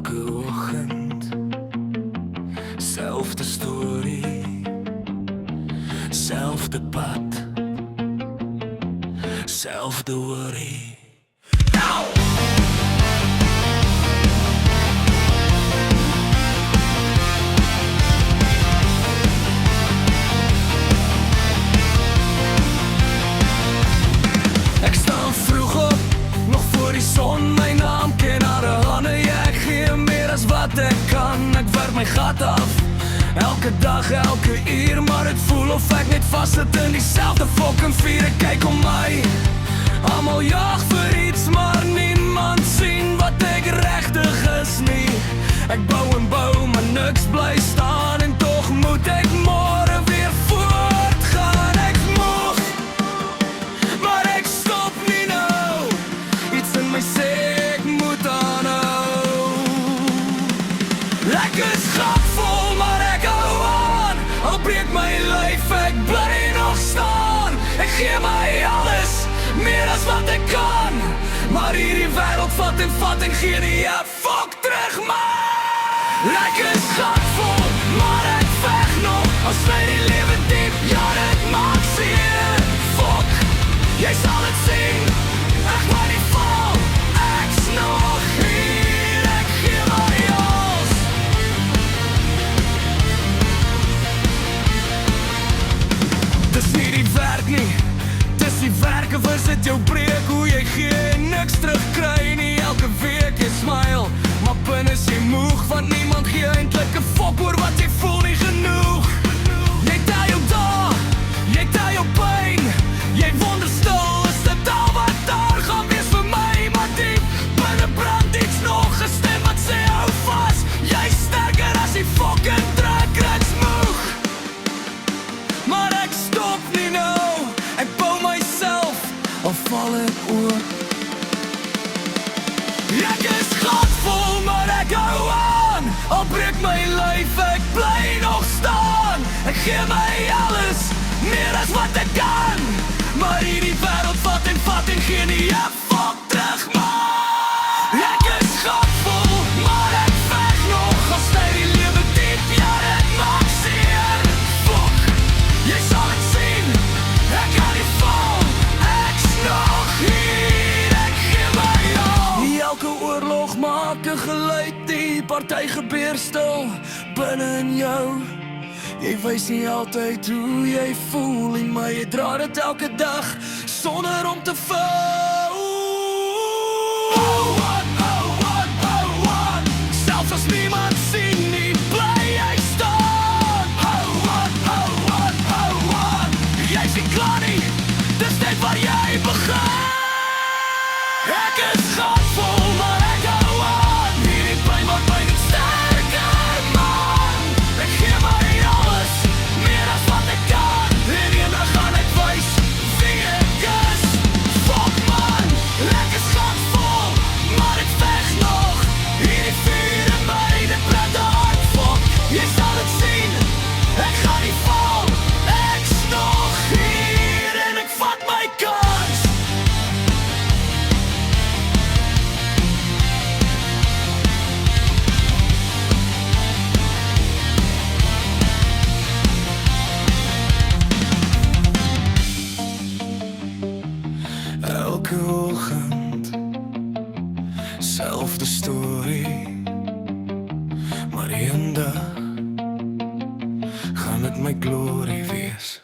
Elke oggend, selfde storie, selfde pad, selfde worry. Ek staan vroeg op, nog voor die son my naam ken haar hande. Ja, ek gee meer as wat ek kan. Ek werk my gat af, elke dag, elke uur, maar het voel of ek net vastzit in diezelfde fucking vuur. Ek kyk om my, almal jaag vir iets, maar niemand sien wat ek regtig is nie. Ek bou en bou, maar niks bly staan, en toch moet ek môre weer voortgaan. Ek moeg, maar ek stop nie nou. Iets in my sê ek moet aanhou. Ek is gatvol, maar ek hou aan. Al breek my lyf, ek bly nog staan. Ek gee my alles, meer as wat ek kan. Maar hierdie wêreld vat en gee nie 'n fuck terug, man. Ek is gatvol, maar ek veg nog. Al sny die lewe diep, ja dit maak seer. Fuck, jy sal het sien, ek gaan nie val. Ek's nog hier, ek gee my alles. Dis nie die werk nie, dis die werk of is dit jou breek. Hoe jy gee en niks terugkry nie. Elke week jy smile, maar binne is jy moeg, want niemand gee eintlik 'n fok oor wat jy voel nie genoeg. Jy tel jou dae, jy tel jou pyn. Jy wonder stil, is dit al wat daar gaan wees vir my? Maar diep binne brand iets nog, 'n stem wat sê hou vas. Jy's sterker as die fucking druk, ek's moeg. Maar ek stop nie nou, ek bou myself, al val ek oor. Ek is gatvol, maar ek hou aan. Al breek my lyf, ek bly nog staan. Ek gee my alles, meer as wat ek kan. Maar hierdie wêreld vat en gee nie 'n fuck terug, man. Ek is gatvol, maar ek veg nog. Al sny die lewe diep, ja dit maak seer. Fuck, jy sal het sien, ek kan nie val. Ek's nog hier, ek gee my al. Elke oorlog maak 'n geluid, die party gebeur stil binne in jou. Jy wys nie altyd hoe jy voel nie, maar jy dra dit elke dag sonder om te val. Selfs as niemand sien nie, bly jy staan. Jy is nie klaar nie, dis net waar jy begin. Ek is gatvol, maar ek hou aan. Hierdie pyn maak my net sterker, man. Ek gee my alles, meer as wat ek kan. En eendag gaan ek wys wie ek is. Fuck, man, ek is gatvol, maar ek veg nog. Hierdie vuur in my, dit brand hard. Fuck, jy sal het sien, ek gaan nie val. Ek's nog hier en ek vat my kans. Elke oggend, selfde storie, maar eendag gaan dit my glorie wees.